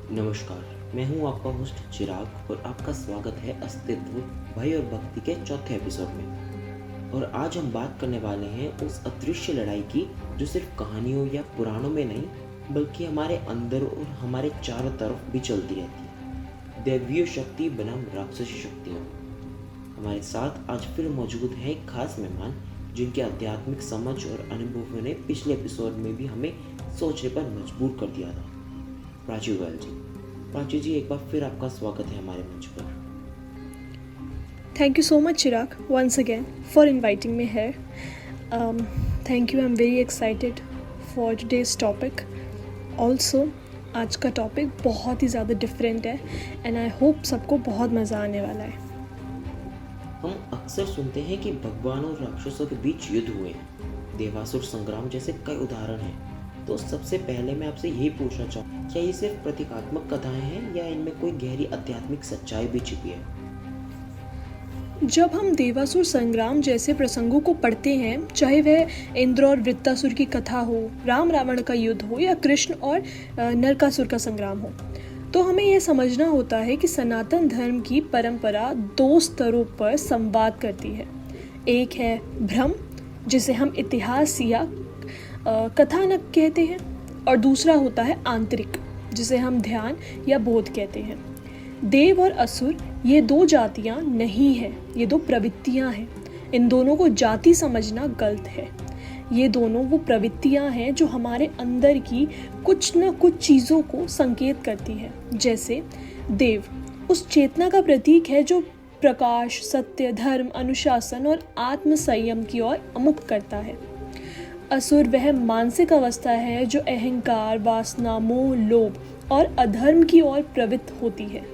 नमस्कार, मैं हूं आपका होस्ट चिराग और आपका स्वागत है अस्तित्व, भय और भक्ति के चौथे एपिसोड में। और आज हम बात करने वाले हैं उस अदृश्य लड़ाई की जो सिर्फ कहानियों या पुराणों में नहीं बल्कि हमारे अंदर और हमारे चारों तरफ भी चलती रहती है। दैवीय शक्ति बनाम राक्षसी शक्तियाँ। हमारे साथ आज फिर मौजूद है एक खास मेहमान जिनके आध्यात्मिक समझ और अनुभवों ने पिछले एपिसोड में भी हमें सोचने पर मजबूर कर दिया था। प्राची गोयल जी। प्राची जी, एक बार फिर आपका स्वागत है हमारे मंच पर। Thank you so much, Chirag, once again for inviting me here. Thank you. I'm very excited for today's topic. Also, आज का टॉपिक बहुत ही ज़्यादा डिफरेंट है एंड आई होप सबको बहुत मज़ा आने वाला है। हम अक्सर सुनते हैं कि भगवान और राक्षसों के बीच युद्ध हुए हैं। देवासुर संग्राम जैसे कई उदाहरण हैं। तो सबसे पहले मैं आपसे यही पूछना चाहूँ, क्या ये सिर्फ प्रतीकात्मक कथाएं हैं या इनमें कोई गहरी आध्यात्मिक सच्चाई भी छिपी है? जब हम देवासुर संग्राम जैसे प्रसंगों को पढ़ते हैं, चाहे वह इंद्र और वृत्तासुर की कथा हो, राम रावण का युद्ध हो या कृष्ण और नरकासुर का संग्राम हो, तो हमें यह समझना होता है कि सनातन धर्म की परंपरा दो स्तरों पर संवाद करती है। एक है भ्रम, जिसे हम इतिहास या कथानक कहते हैं, और दूसरा होता है आंतरिक, जिसे हम ध्यान या बोध कहते हैं। देव और असुर ये दो जातियाँ नहीं हैं, ये दो प्रवृत्तियाँ हैं। इन दोनों को जाति समझना गलत है। ये दोनों वो प्रवृत्तियाँ हैं जो हमारे अंदर की कुछ न कुछ चीज़ों को संकेत करती है। जैसे देव उस चेतना का प्रतीक है जो प्रकाश, सत्य, धर्म, अनुशासन और आत्म संयम की ओर अमुख करता है। असुर वह मानसिक अवस्था है जो अहंकार, वासना, मोह, लोभ और अधर्म की ओर प्रवृत्त होती है।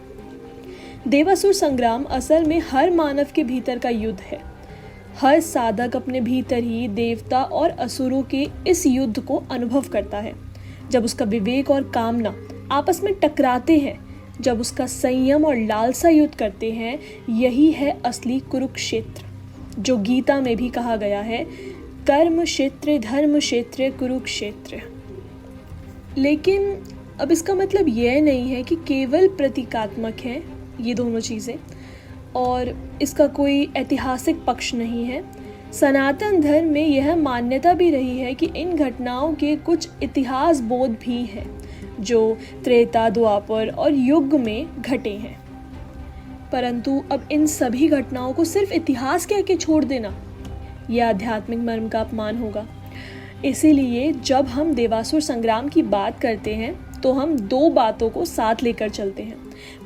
देवासुर संग्राम असल में हर मानव के भीतर का युद्ध है। हर साधक अपने भीतर ही देवता और असुरों के इस युद्ध को अनुभव करता है। जब उसका विवेक और कामना आपस में टकराते हैं, जब उसका संयम और लालसा युद्ध करते हैं, यही है असली कुरुक्षेत्र, जो गीता में भी कहा गया है, कर्म क्षेत्र धर्म क्षेत्र कुरुक्षेत्र। लेकिन अब इसका मतलब यह नहीं है कि केवल प्रतीकात्मक है ये दोनों चीज़ें और इसका कोई ऐतिहासिक पक्ष नहीं है। सनातन धर्म में यह मान्यता भी रही है कि इन घटनाओं के कुछ इतिहास बोध भी हैं जो त्रेता, द्वापर और युग में घटे हैं। परंतु अब इन सभी घटनाओं को सिर्फ इतिहास कह के छोड़ देना यह आध्यात्मिक मर्म का अपमान होगा। इसीलिए जब हम देवासुर संग्राम की बात करते हैं तो हम दो बातों को साथ लेकर चलते हैं।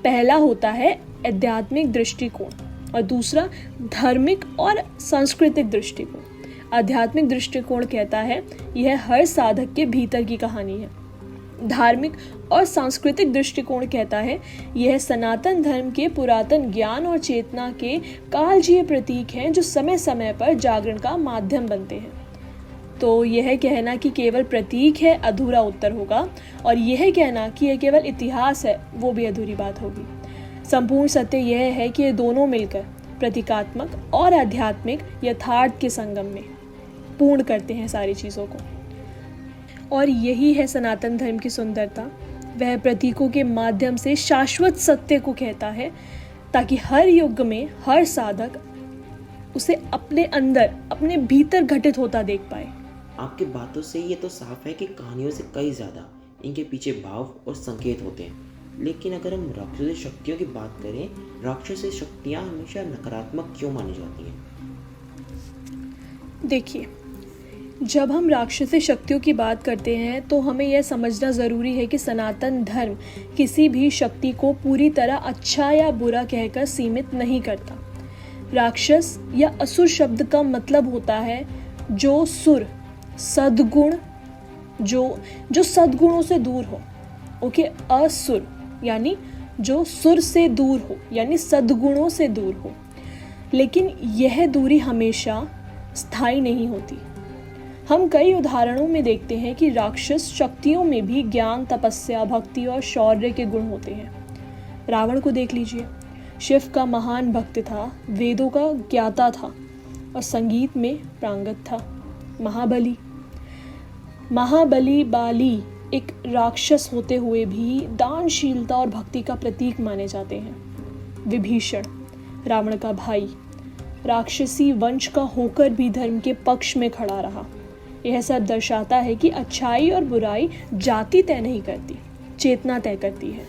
पहला होता है आध्यात्मिक दृष्टिकोण और दूसरा धार्मिक और सांस्कृतिक दृष्टिकोण। आध्यात्मिक दृष्टिकोण कहता है यह हर साधक के भीतर की कहानी है। धार्मिक और सांस्कृतिक दृष्टिकोण कहता है यह सनातन धर्म के पुरातन ज्ञान और चेतना के कालजीय प्रतीक हैं जो समय समय पर जागरण का माध्यम बनते हैं। तो यह कहना कि केवल प्रतीक है अधूरा उत्तर होगा, और यह कहना कि यह केवल इतिहास है वो भी अधूरी बात होगी। संपूर्ण सत्य यह है कि ये दोनों मिलकर प्रतीकात्मक और आध्यात्मिक यथार्थ के संगम में पूर्ण करते हैं सारी चीज़ों को। और यही है सनातन धर्म की सुंदरता। वह प्रतीकों के माध्यम से शाश्वत सत्य को कहता है ताकि हर युग में हर साधक उसे अपने अंदर, अपने भीतर घटित होता देख पाए। आपकी बातों से ये तो साफ है कि कहानियों से कई ज़्यादा इनके पीछे भाव और संकेत होते हैं। लेकिन अगर हम राक्षसी शक्तियों की बात करें, राक्षसी शक्तियाँ हमेशा नकारात्मक क्यों मानी जाती हैं? देखिए, जब हम राक्षसी शक्तियों की बात करते हैं तो हमें यह समझना ज़रूरी है कि सनातन धर्म किसी भी शक्ति को पूरी तरह अच्छा या बुरा कहकर सीमित नहीं करता। राक्षस या असुर शब्द का मतलब होता है जो सुर, सद्गुण, जो सद्गुणों से दूर हो। ओके, असुर यानी जो सुर से दूर हो, यानी सद्गुणों से दूर हो। लेकिन यह दूरी हमेशा स्थायी नहीं होती। हम कई उदाहरणों में देखते हैं कि राक्षस शक्तियों में भी ज्ञान, तपस्या, भक्ति और शौर्य के गुण होते हैं। रावण को देख लीजिए, शिव का महान भक्त था, वेदों का ज्ञाता था और संगीत में प्रांगत था। महाबली बाली एक राक्षस होते हुए भी दानशीलता और भक्ति का प्रतीक माने जाते हैं। विभीषण, रावण का भाई, राक्षसी वंश का होकर भी धर्म के पक्ष में खड़ा रहा। यह सब दर्शाता है कि अच्छाई और बुराई जाति तय नहीं करती, चेतना तय करती है।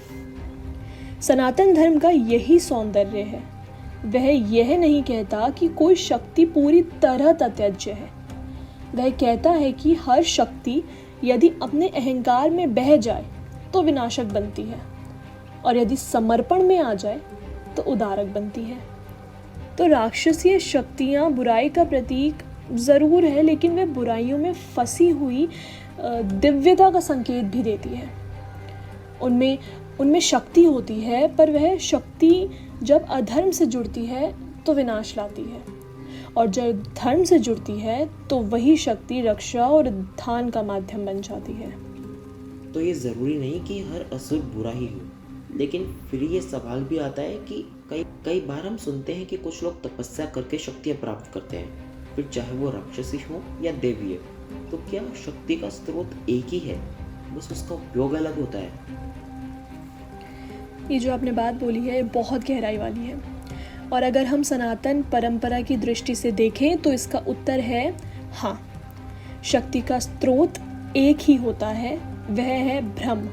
सनातन धर्म का यही सौंदर्य है। वह यह नहीं कहता कि कोई शक्ति पूरी तरह त्याज्य है। वह कहता है कि हर शक्ति यदि अपने अहंकार में बह जाए तो विनाशक बनती है, और यदि समर्पण में आ जाए तो उदारक बनती है। तो राक्षसीय शक्तियाँ बुराई का प्रतीक ज़रूर है, लेकिन वह बुराइयों में फंसी हुई दिव्यता का संकेत भी देती है। उनमें शक्ति होती है, पर वह शक्ति जब अधर्म से जुड़ती है तो विनाश लाती है, और जब धर्म से जुड़ती है तो वही शक्ति रक्षा और उत्थान का माध्यम बन जाती है। तो ये ज़रूरी नहीं कि हर असुर बुरा ही हो, लेकिन फिर ये सवाल भी आता है कि कई बार हम सुनते हैं कि कुछ लोग तपस्या करके शक्तियाँ प्राप्त करते हैं, फिर चाहे वो राक्षसी हो या देवीय। तो क्या शक्ति का स्रोत एक ही है, बस उसका उपयोग अलग होता है? ये जो आपने बात बोली है बहुत गहराई वाली है, और अगर हम सनातन परंपरा की दृष्टि से देखें तो इसका उत्तर है हाँ। शक्ति का स्रोत एक ही होता है, वह है ब्रह्म,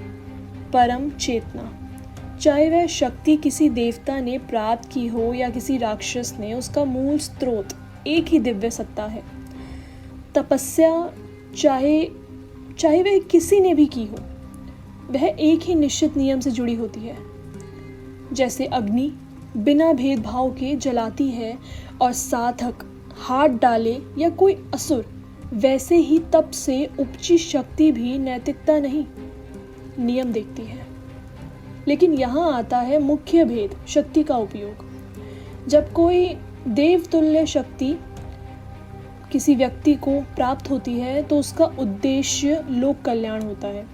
परम चेतना। चाहे वह शक्ति किसी देवता ने प्राप्त की हो या किसी राक्षस ने, उसका मूल स्रोत एक ही दिव्य सत्ता है। तपस्या चाहे वह किसी ने भी की हो, वह एक ही निश्चित नियम से जुड़ी होती है। जैसे अग्नि बिना भेदभाव के जलाती है और साधक हाथ डाले या कोई असुर, वैसे ही तप से उपजी शक्ति भी नैतिकता नहीं, नियम देखती है। लेकिन यहाँ आता है मुख्य भेद, शक्ति का उपयोग। जब कोई देवतुल्य शक्ति किसी व्यक्ति को प्राप्त होती है तो उसका उद्देश्य लोक कल्याण होता है,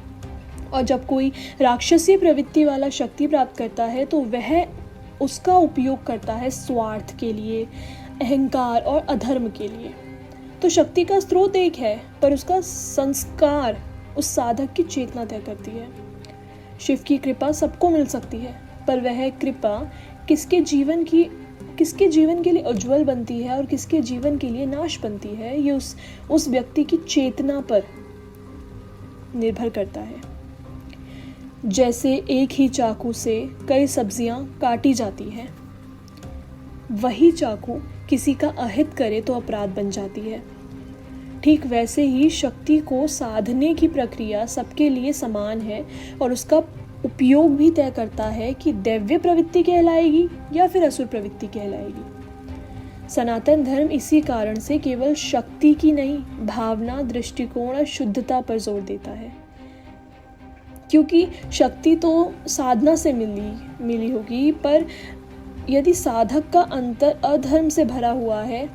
और जब कोई राक्षसी प्रवृत्ति वाला शक्ति प्राप्त करता है तो वह उसका उपयोग करता है स्वार्थ के लिए, अहंकार और अधर्म के लिए। तो शक्ति का स्रोत एक है, पर उसका संस्कार उस साधक की चेतना तय करती है। शिव की कृपा सबको मिल सकती है, पर वह कृपा किसके जीवन के लिए उज्जवल बनती है और किसके जीवन के लिए नाश बनती है, ये उस व्यक्ति की चेतना पर निर्भर करता है। जैसे एक ही चाकू से कई सब्जियां काटी जाती हैं, वही चाकू किसी का अहित करे तो अपराध बन जाती है। ठीक वैसे ही शक्ति को साधने की प्रक्रिया सबके लिए समान है, और उसका उपयोग भी तय करता है कि दैव्य प्रवृत्ति कहलाएगी या फिर असुर प्रवृत्ति कहलाएगी। सनातन धर्म इसी कारण से केवल शक्ति की नहीं, भावना, दृष्टिकोण और शुद्धता पर जोर देता है। क्योंकि शक्ति तो साधना से मिली होगी, पर यदि साधक का अंतर अधर्म से भरा हुआ है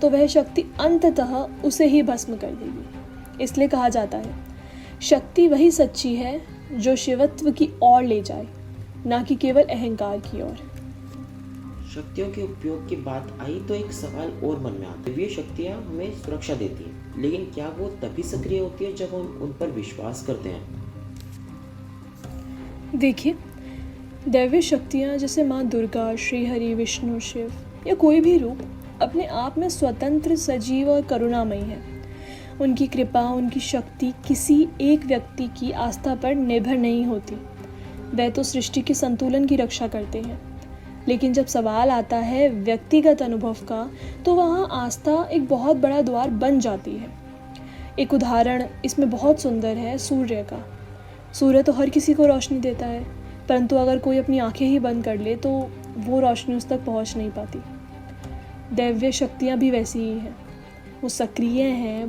तो वह शक्ति अंततः उसे ही भस्म कर देगी। इसलिए कहा जाता है, शक्ति वही सच्ची है जो शिवत्व की ओर ले जाए, ना कि केवल अहंकार की ओर। शक्तियों के उपयोग की बात आई तो एक सवाल और मन में आता है। ये शक्तियाँ हमें सुरक्षा देती हैं, लेकिन क्या वो तभी सक्रिय होती है जब हम उन पर विश्वास करते हैं? देखिए, दैवीय शक्तियाँ जैसे माँ दुर्गा, श्री हरि, विष्णु, शिव या कोई भी रूप अपने आप में स्वतंत्र, सजीव और करुणामयी है। उनकी कृपा, उनकी शक्ति किसी एक व्यक्ति की आस्था पर निर्भर नहीं होती। वह तो सृष्टि के संतुलन की रक्षा करते हैं। लेकिन जब सवाल आता है व्यक्तिगत अनुभव का, तो वहाँ आस्था एक बहुत बड़ा द्वार बन जाती है। एक उदाहरण इसमें बहुत सुंदर है सूर्य का। सूर्य तो हर किसी को रोशनी देता है, परंतु अगर कोई अपनी आंखें ही बंद कर ले तो वो रोशनी उस तक पहुंच नहीं पाती। दैव्य शक्तियाँ भी वैसी ही हैं, वो सक्रिय हैं,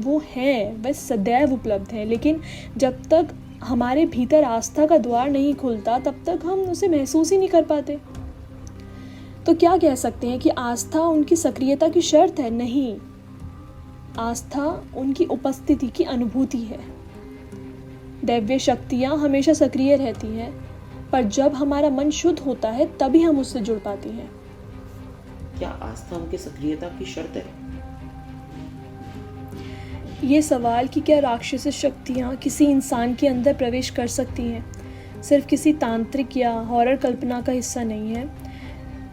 वह सदैव उपलब्ध हैं, लेकिन जब तक हमारे भीतर आस्था का द्वार नहीं खुलता तब तक हम उसे महसूस ही नहीं कर पाते। तो क्या कह सकते हैं कि आस्था उनकी सक्रियता की शर्त है? नहीं, आस्था उनकी उपस्थिति की अनुभूति है। दैव्य शक्तियाँ हमेशा सक्रिय रहती हैं, पर जब हमारा मन शुद्ध होता है तभी हम उससे जुड़ पाते हैं। क्या आस्था उनकी सक्रियता की शर्त है? ये सवाल कि क्या राक्षसी शक्तियाँ किसी इंसान के अंदर प्रवेश कर सकती हैं, सिर्फ किसी तांत्रिक या हॉरर कल्पना का हिस्सा नहीं है।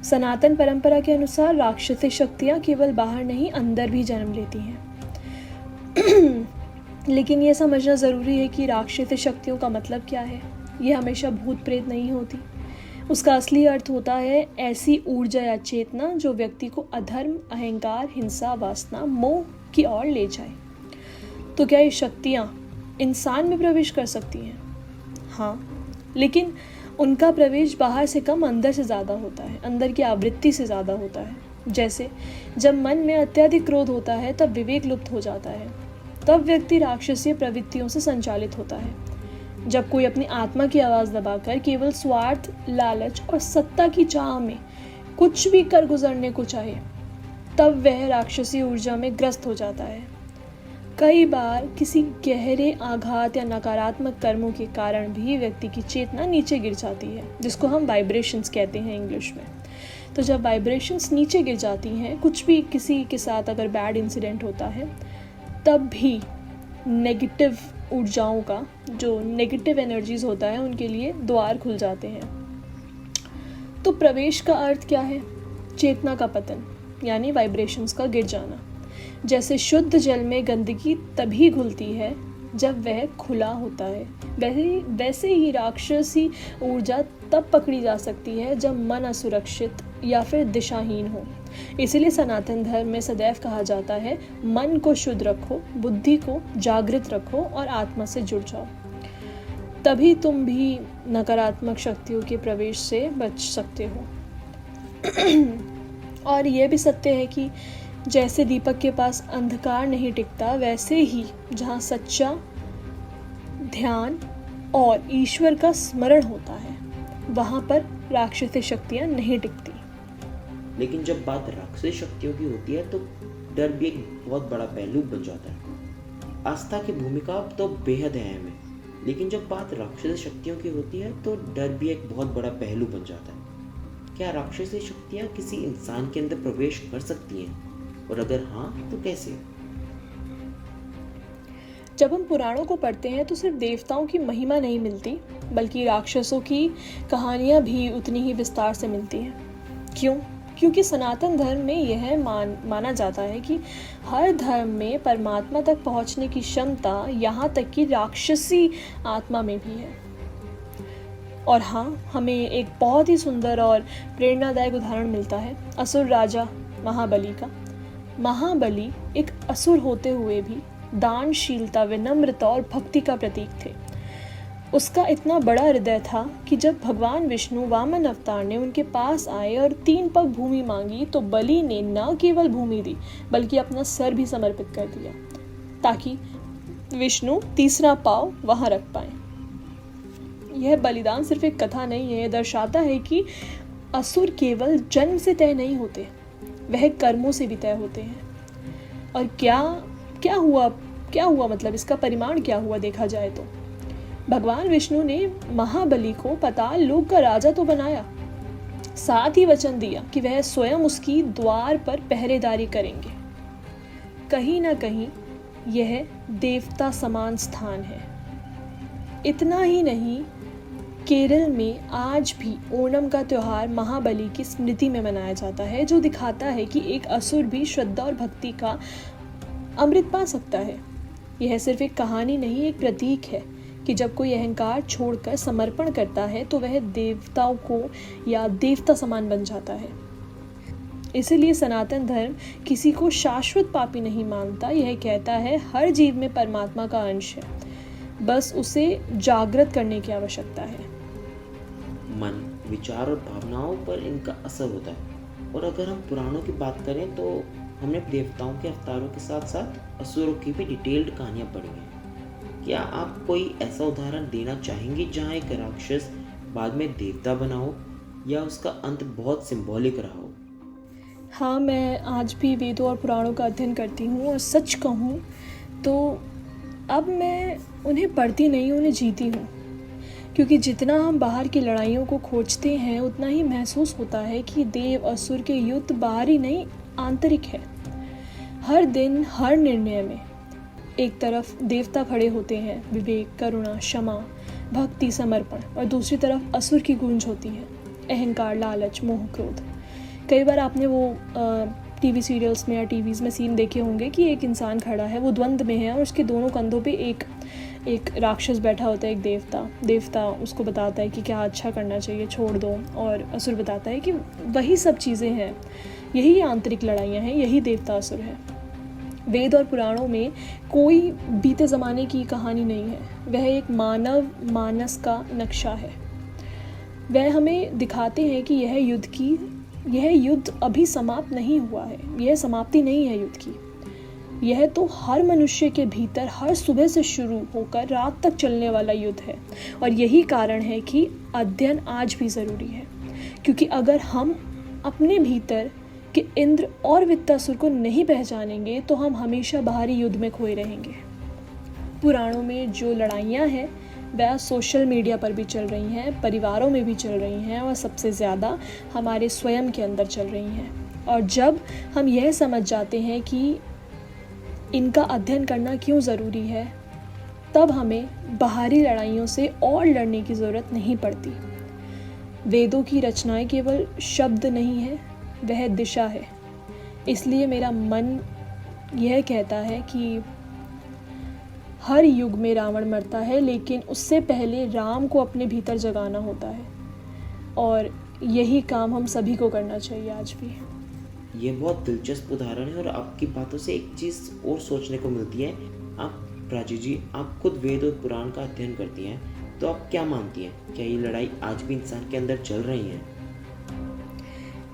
सनातन परंपरा के अनुसार राक्षसी शक्तियाँ केवल बाहर नहीं, अंदर भी जन्म लेती हैं। लेकिन ये समझना ज़रूरी है कि राक्षसी शक्तियों का मतलब क्या है। ये हमेशा भूत प्रेत नहीं होती। उसका असली अर्थ होता है ऐसी ऊर्जा या चेतना जो व्यक्ति को अधर्म, अहंकार, हिंसा, वासना, मोह की ओर ले जाए। तो क्या ये शक्तियाँ इंसान में प्रवेश कर सकती हैं? हाँ, लेकिन उनका प्रवेश बाहर से कम, अंदर से ज़्यादा होता है, अंदर की आवृत्ति से ज़्यादा होता है। जैसे जब मन में अत्यधिक क्रोध होता है तब विवेक लुप्त हो जाता है, तब व्यक्ति राक्षसीय प्रवृत्तियों से संचालित होता है। जब कोई अपनी आत्मा की आवाज़ दबाकर केवल स्वार्थ, लालच और सत्ता की चाह में कुछ भी कर गुजरने को चाहे, तब वह राक्षसी ऊर्जा में ग्रस्त हो जाता है। कई बार किसी गहरे आघात या नकारात्मक कर्मों के कारण भी व्यक्ति की चेतना नीचे गिर जाती है, जिसको हम वाइब्रेशंस कहते हैं इंग्लिश में। तो जब वाइब्रेशंस नीचे गिर जाती हैं, कुछ भी किसी के साथ अगर बैड इंसिडेंट होता है, तब भी नेगेटिव ऊर्जाओं का, जो नेगेटिव एनर्जीज होता है, उनके लिए द्वार खुल जाते हैं। तो प्रवेश का अर्थ क्या है? चेतना का पतन, यानी वाइब्रेशंस का गिर जाना। जैसे शुद्ध जल में गंदगी तभी घुलती है जब वह खुला होता है, वैसे ही राक्षसी ऊर्जा तब पकड़ी जा सकती है जब मन असुरक्षित या फिर दिशाहीन हो। इसीलिए सनातन धर्म में सदैव कहा जाता है, मन को शुद्ध रखो, बुद्धि को जागृत रखो और आत्मा से जुड़ जाओ। तभी तुम भी नकारात्मक शक्तियों के प्रवेश से बच सकते हो। और यह भी सत्य है कि जैसे दीपक के पास अंधकार नहीं टिकता, वैसे ही जहाँ सच्चा ध्यान और ईश्वर का स्मरण होता है, वहाँ पर राक्षसी शक्तियाँ नहीं टिकती। लेकिन जब बात राक्षसी शक्तियों की होती है तो डर भी एक बहुत बड़ा पहलू बन जाता है। आस्था की भूमिका तो बेहद अहम है, लेकिन जब बात राक्षसी शक्तियों की होती है तो डर भी एक बहुत बड़ा पहलू बन जाता है। क्या राक्षसी शक्तियाँ किसी इंसान के अंदर प्रवेश कर सकती हैं, और अगर हाँ तो कैसे? जब हम पुराणों को पढ़ते हैं तो सिर्फ देवताओं की महिमा नहीं मिलती, बल्कि राक्षसों की कहानियाँ भी उतनी ही विस्तार से मिलती हैं। क्यों? क्योंकि सनातन धर्म में यह माना जाता है कि हर धर्म में परमात्मा तक पहुंचने की क्षमता, यहाँ तक कि राक्षसी आत्मा में भी है। और हाँ, हमें एक बहुत ही सुंदर और प्रेरणादायक उदाहरण मिलता है असुर राजा महाबली का। महाबली एक असुर होते हुए भी दानशीलता, विनम्रता और भक्ति का प्रतीक थे। उसका इतना बड़ा हृदय था कि जब भगवान विष्णु वामन अवतार ने उनके पास आए और 3 पग भूमि मांगी, तो बलि ने न केवल भूमि दी बल्कि अपना सर भी समर्पित कर दिया, ताकि विष्णु तीसरा पांव वहां रख पाए। यह बलिदान सिर्फ एक कथा नहीं है, यह दर्शाता है कि असुर केवल जन्म से तय नहीं होते, वह कर्मों से भी तय होते हैं। और क्या हुआ मतलब इसका परिमाण क्या हुआ देखा जाए तो भगवान विष्णु ने महाबली को पाताल लोक का राजा तो बनाया, साथ ही वचन दिया कि वह स्वयं उसकी द्वार पर पहरेदारी करेंगे। कहीं ना कहीं यह देवता समान स्थान है। इतना ही नहीं, केरल में आज भी ओणम का त्योहार महाबली की स्मृति में मनाया जाता है, जो दिखाता है कि एक असुर भी श्रद्धा और भक्ति का अमृत पा सकता है। यह सिर्फ एक कहानी नहीं, एक प्रतीक है कि जब कोई अहंकार छोड़कर समर्पण करता है तो वह देवताओं को या देवता समान बन जाता है। इसलिए सनातन धर्म किसी को शाश्वत पापी नहीं मानता। यह कहता है हर जीव में परमात्मा का अंश है, बस उसे जागृत करने की आवश्यकता है। मन, विचार और भावनाओं पर इनका असर होता है। और अगर हम पुराणों की बात करें तो हमने देवताओं के अवतारों के साथ साथ असुरों की भी डिटेल्ड कहानियाँ पढ़ी हैं। क्या आप कोई ऐसा उदाहरण देना चाहेंगे जहाँ एक राक्षस बाद में देवता बना हो, या उसका अंत बहुत सिंबॉलिक रहा हो? हाँ, मैं आज भी वेदों और पुराणों का अध्ययन करती हूँ, और सच कहूँ तो अब मैं उन्हें पढ़ती नहीं, उन्हें जीती हूँ। क्योंकि जितना हम बाहर की लड़ाइयों को खोजते हैं, उतना ही महसूस होता है कि देव असुर के युद्ध बाहरी नहीं, आंतरिक है। हर दिन, हर निर्णय में एक तरफ देवता खड़े होते हैं, विवेक, करुणा, क्षमा, भक्ति, समर्पण, और दूसरी तरफ असुर की गूंज होती है, अहंकार, लालच, मोह, क्रोध। कई बार आपने वो टीवी सीरियल्स में या टीवीज़ में सीन देखे होंगे कि एक इंसान खड़ा है, वो द्वंद्व में है और उसके दोनों कंधों पे एक राक्षस बैठा होता है, एक देवता उसको बताता है कि क्या अच्छा करना चाहिए, छोड़ दो, और असुर बताता है कि वही सब चीज़ें हैं, यही आंतरिक लड़ाइयाँ हैं, यही देवता असुर है। वेद और पुराणों में कोई बीते ज़माने की कहानी नहीं है, वह एक मानव मानस का नक्शा है। वह हमें दिखाते हैं कि यह युद्ध अभी समाप्त नहीं हुआ है, यह समाप्ति नहीं है युद्ध की। यह तो हर मनुष्य के भीतर हर सुबह से शुरू होकर रात तक चलने वाला युद्ध है, और यही कारण है कि अध्ययन आज भी ज़रूरी है, क्योंकि अगर हम अपने भीतर के इंद्र और वित्तासुर को नहीं पहचानेंगे तो हम हमेशा बाहरी युद्ध में खोए रहेंगे। पुराणों में जो लड़ाइयाँ हैं वह सोशल मीडिया पर भी चल रही हैं, परिवारों में भी चल रही हैं, और सबसे ज़्यादा हमारे स्वयं के अंदर चल रही हैं। और जब हम यह समझ जाते हैं कि इनका अध्ययन करना क्यों ज़रूरी है, तब हमें बाहरी लड़ाइयों से और लड़ने की ज़रूरत नहीं पड़ती। वेदों की रचनाएं केवल शब्द नहीं है, वह दिशा है। इसलिए मेरा मन यह कहता है कि हर युग में रावण मरता है, लेकिन उससे पहले राम को अपने भीतर जगाना होता है, और यही काम हम सभी को करना चाहिए आज भी। ये बहुत दिलचस्प उदाहरण है और आपकी बातों से एक चीज़ और सोचने को मिलती है। आप प्राची जी, आप खुद वेद और पुराण का अध्ययन करती हैं, तो आप क्या मानती हैं, क्या ये लड़ाई आज भी इंसान के अंदर चल रही है?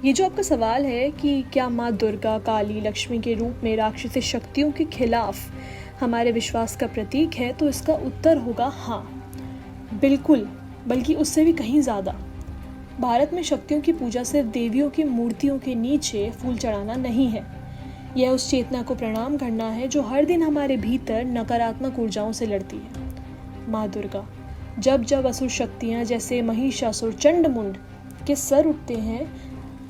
ये जो आपका सवाल है कि क्या माँ दुर्गा, काली, लक्ष्मी के रूप में राक्षसी शक्तियों के खिलाफ हमारे विश्वास का प्रतीक है, तो इसका उत्तर होगा हाँ, बिल्कुल, बल्कि उससे भी कहीं ज़्यादा। भारत में शक्तियों की पूजा सिर्फ देवियों की मूर्तियों के नीचे फूल चढ़ाना नहीं है, यह उस चेतना को प्रणाम करना है जो हर दिन हमारे भीतर नकारात्मक ऊर्जाओं से लड़ती है। माँ दुर्गा, जब जब असुर शक्तियाँ जैसे महिषासुर, चंडमुंड के सर उठते हैं,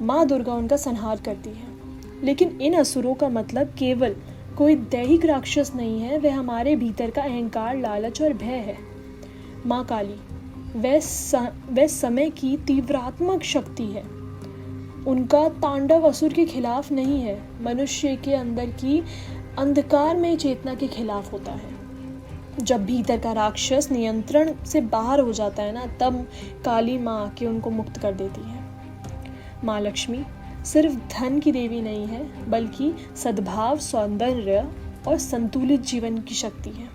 माँ दुर्गा उनका संहार करती है। लेकिन इन असुरों का मतलब केवल कोई दैहिक राक्षस नहीं है, वह हमारे भीतर का अहंकार, लालच और भय है। माँ काली, वह समय की तीव्रात्मक शक्ति है। उनका तांडव असुर के खिलाफ नहीं है, मनुष्य के अंदर की अंधकार में चेतना के खिलाफ होता है। जब भीतर का राक्षस नियंत्रण से बाहर हो जाता है ना, तब काली माँ आके उनको मुक्त कर देती है। माँ लक्ष्मी सिर्फ धन की देवी नहीं है, बल्कि सद्भाव, सौंदर्य और संतुलित जीवन की शक्ति है।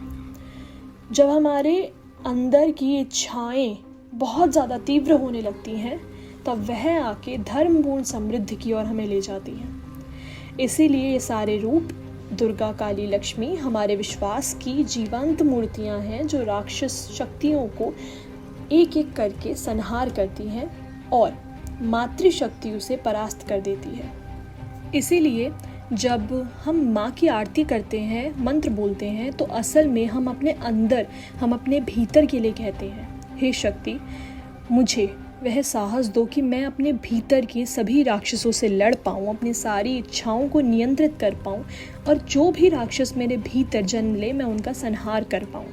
जब हमारे अंदर की इच्छाएं बहुत ज़्यादा तीव्र होने लगती हैं, तब वह आके धर्मपूर्ण समृद्धि की ओर हमें ले जाती हैं। इसीलिए ये सारे रूप, दुर्गा, काली, लक्ष्मी, हमारे विश्वास की जीवंत मूर्तियां हैं जो राक्षस शक्तियों को एक एक करके संहार करती हैं और मातृशक्ति उसे परास्त कर देती है। इसीलिए जब हम माँ की आरती करते हैं, मंत्र बोलते हैं, तो असल में हम अपने अंदर, हम अपने भीतर के लिए कहते हैं, हे शक्ति, मुझे वह साहस दो कि मैं अपने भीतर के सभी राक्षसों से लड़ पाऊँ, अपनी सारी इच्छाओं को नियंत्रित कर पाऊँ, और जो भी राक्षस मेरे भीतर जन्म ले, मैं उनका संहार कर पाऊँ।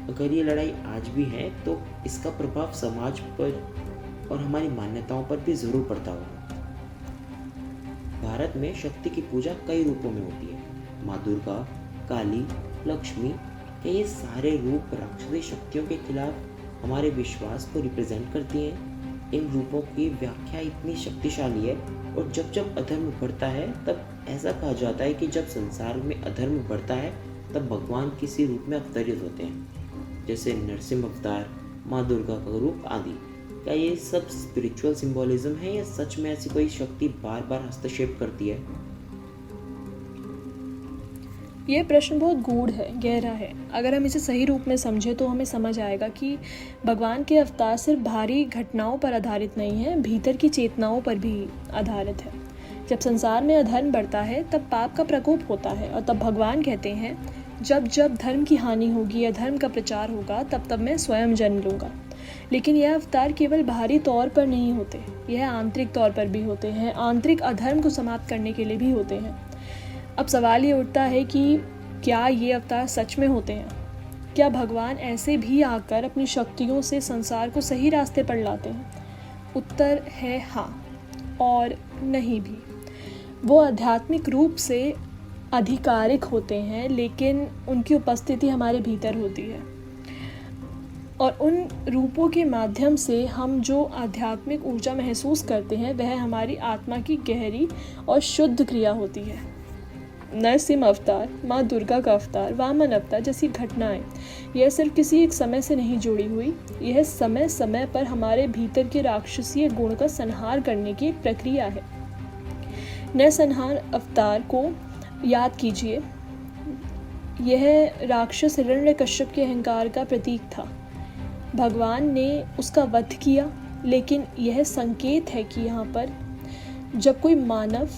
अगर ये लड़ाई आज भी है, तो इसका प्रभाव समाज पर और हमारी मान्यताओं पर भी जरूर पड़ता होगा। भारत में शक्ति की पूजा कई रूपों में होती है। माँ दुर्गा, काली, लक्ष्मी, ये सारे रूप राक्षसी शक्तियों के खिलाफ हमारे विश्वास को रिप्रेजेंट करती हैं। इन रूपों की व्याख्या इतनी शक्तिशाली है, और जब जब अधर्म बढ़ता है, तब ऐसा कहा जाता है कि जब संसार में अधर्म बढ़ता है, तब भगवान किसी रूप में अवतरित होते हैं, जैसे नरसिंह अवतार, माँ दुर्गा का रूप आदि। क्या ये सब स्पिरिचुअल सिंबोलिज्म है, या सच में ऐसी कोई शक्ति बार बार हस्तक्षेप करती है? ये प्रश्न बहुत गूढ़ है, गहरा है। अगर हम इसे सही रूप में समझें तो हमें समझ आएगा कि भगवान के अवतार सिर्फ बाहरी घटनाओं पर आधारित नहीं है, भीतर की चेतनाओं पर भी आधारित है। जब संसार में अधर्म बढ़ता है, तब पाप का प्रकोप होता है, और तब भगवान कहते हैं, जब जब धर्म की हानि होगी या धर्म का प्रचार होगा, तब तब मैं स्वयं जन्म लूँगा। लेकिन यह अवतार केवल बाहरी तौर पर नहीं होते, यह आंतरिक तौर पर भी होते हैं, आंतरिक अधर्म को समाप्त करने के लिए भी होते हैं। अब सवाल ये उठता है कि क्या ये अवतार सच में होते हैं? क्या भगवान ऐसे भी आकर अपनी शक्तियों से संसार को सही रास्ते पर लाते हैं? उत्तर है हाँ और नहीं भी। वो आध्यात्मिक रूप से आधिकारिक होते हैं, लेकिन उनकी उपस्थिति हमारे भीतर होती है और उन रूपों के माध्यम से हम जो आध्यात्मिक ऊर्जा महसूस करते हैं वह हमारी आत्मा की गहरी और शुद्ध क्रिया होती है। नरसिंह अवतार, माँ दुर्गा का अवतार, वामन अवतार जैसी घटनाएं यह सिर्फ किसी एक समय से नहीं जुड़ी हुई, यह समय समय पर हमारे भीतर के राक्षसीय गुण का संहार करने की एक प्रक्रिया है। नरसंहार अवतार को याद कीजिए, यह राक्षस हिरण्यकश्यप के अहंकार का प्रतीक था। भगवान ने उसका वध किया, लेकिन यह संकेत है कि यहाँ पर जब कोई मानव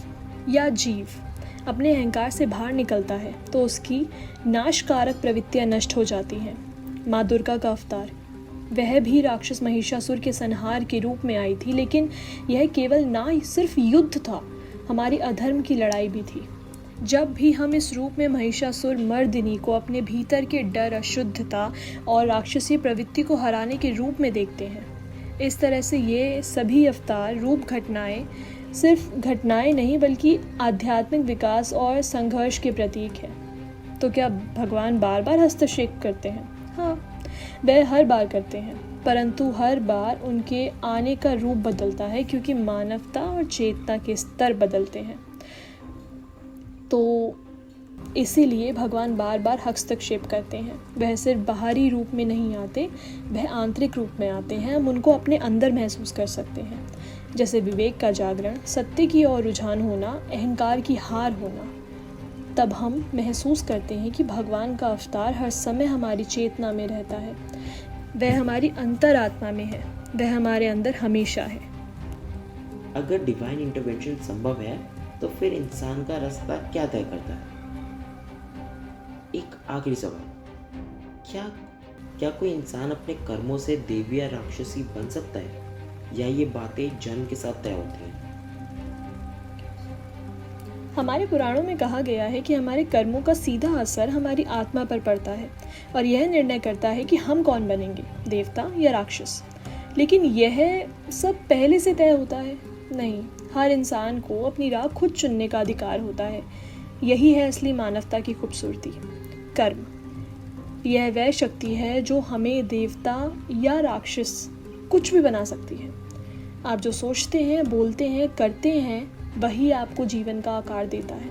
या जीव अपने अहंकार से बाहर निकलता है तो उसकी नाशकारक प्रवृत्तियाँ नष्ट हो जाती हैं। माँ दुर्गा का अवतार, वह भी राक्षस महिषासुर के संहार के रूप में आई थी, लेकिन यह केवल ना सिर्फ युद्ध था, हमारी अधर्म की लड़ाई भी थी। जब भी हम इस रूप में महिषासुर मर्दिनी को अपने भीतर के डर, अशुद्धता और राक्षसी प्रवृत्ति को हराने के रूप में देखते हैं, इस तरह से ये सभी अवतार रूप घटनाएं सिर्फ घटनाएं नहीं बल्कि आध्यात्मिक विकास और संघर्ष के प्रतीक हैं। तो क्या भगवान बार बार हस्तक्षेप करते हैं? हाँ, वह हर बार करते हैं, परंतु हर बार उनके आने का रूप बदलता है क्योंकि मानवता और चेतना के स्तर बदलते हैं। तो इसीलिए भगवान बार बार हस्तक्षेप करते हैं। वह सिर्फ बाहरी रूप में नहीं आते, वह आंतरिक रूप में आते हैं। हम उनको अपने अंदर महसूस कर सकते हैं, जैसे विवेक का जागरण, सत्य की ओर रुझान होना, अहंकार की हार होना। तब हम महसूस करते हैं कि भगवान का अवतार हर समय हमारी चेतना में रहता है, वह हमारी अंतरात्मा में है, वह हमारे अंदर हमेशा है। अगर डिवाइन इंटरवेंशन संभव है तो फिर इंसान का रास्ता क्या तय करता है? एक आखिरी सवाल, क्या कोई इंसान अपने कर्मों से देवी या राक्षसी बन सकता है, या ये बातें जन्म के साथ तय होती हैं? हमारे पुराणों में कहा गया है कि हमारे कर्मों का सीधा असर हमारी आत्मा पर पड़ता है और यह निर्णय करता है कि हम कौन बनेंगे, देवता या राक्षस। लेकिन यह सब पहले से तय होता है? नहीं, हर इंसान को अपनी राह खुद चुनने का अधिकार होता है। यही है असली मानवता की खूबसूरती। कर्म, यह वह शक्ति है जो हमें देवता या राक्षस कुछ भी बना सकती है। आप जो सोचते हैं, बोलते हैं, करते हैं, वही आपको जीवन का आकार देता है।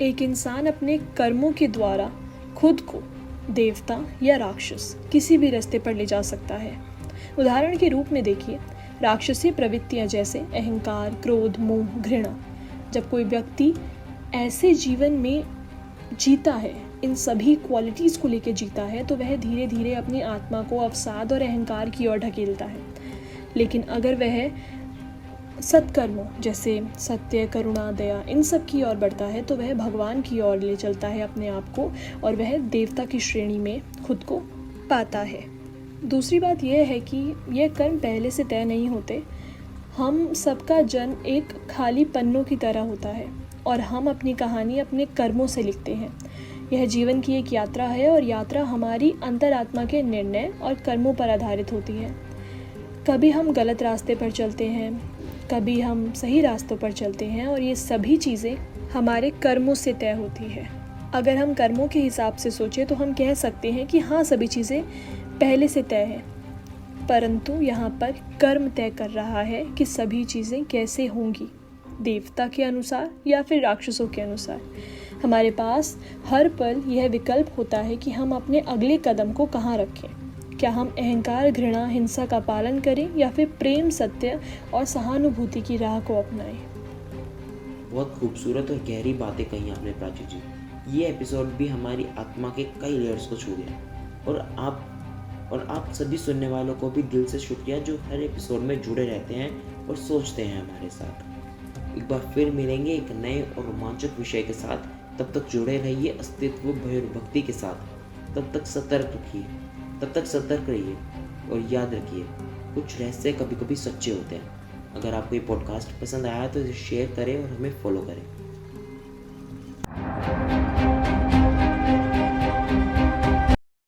एक इंसान अपने कर्मों के द्वारा खुद को देवता या राक्षस किसी भी रास्ते पर ले जा सकता है। उदाहरण के रूप में देखिए, राक्षसी प्रवृत्तियां जैसे अहंकार, क्रोध, मोह, घृणा। जब कोई व्यक्ति ऐसे जीवन में जीता है, इन सभी क्वालिटीज़ को लेकर जीता है, तो वह धीरे धीरे अपनी आत्मा को अवसाद और अहंकार की ओर ढकेलता है। लेकिन अगर वह सत्कर्मों जैसे सत्य, करुणा, दया, इन सब की ओर बढ़ता है तो वह भगवान की ओर ले चलता है अपने आप को और वह देवता की श्रेणी में खुद को पाता है। दूसरी बात यह है कि यह कर्म पहले से तय नहीं होते। हम सबका जन्म एक खाली पन्नों की तरह होता है और हम अपनी कहानी अपने कर्मों से लिखते हैं। यह जीवन की एक यात्रा है और यात्रा हमारी अंतरात्मा के निर्णय और कर्मों पर आधारित होती है। कभी हम गलत रास्ते पर चलते हैं, कभी हम सही रास्तों पर चलते हैं और ये सभी चीज़ें हमारे कर्मों से तय होती है। अगर हम कर्मों के हिसाब से सोचें तो हम कह सकते हैं कि हाँ, सभी चीज़ें पहले से तय हैं, परंतु यहाँ पर कर्म तय कर रहा है कि सभी चीज़ें कैसे होंगी, देवता के अनुसार या फिर राक्षसों के अनुसार। हमारे पास हर पल यह विकल्प होता है कि हम अपने अगले कदम को कहाँ रखें। क्या हम अहंकार, घृणा, हिंसा का पालन करें या फिर प्रेम, सत्य और सहानुभूति की राह को अपनाएं। बहुत खूबसूरत और गहरी बातें कही आपने प्राची जी। ये एपिसोड भी हमारी आत्मा के कई लेयर्स को छू गया और आप सभी सुनने वालों को भी दिल से शुक्रिया जो हर एपिसोड में जुड़े रहते हैं और सोचते हैं हमारे साथ। एक बार फिर मिलेंगे एक नए और रोमांचक विषय के साथ। तब तक जुड़े रहिए अस्तित्व, भय और भक्ति के साथ। तब तक सतर्क रहिए और याद रखिए, कुछ रहस्य कभी कभी सच्चे होते हैं। अगर आपको ये पॉडकास्ट पसंद आया तो इसे शेयर करें और हमें फॉलो करें।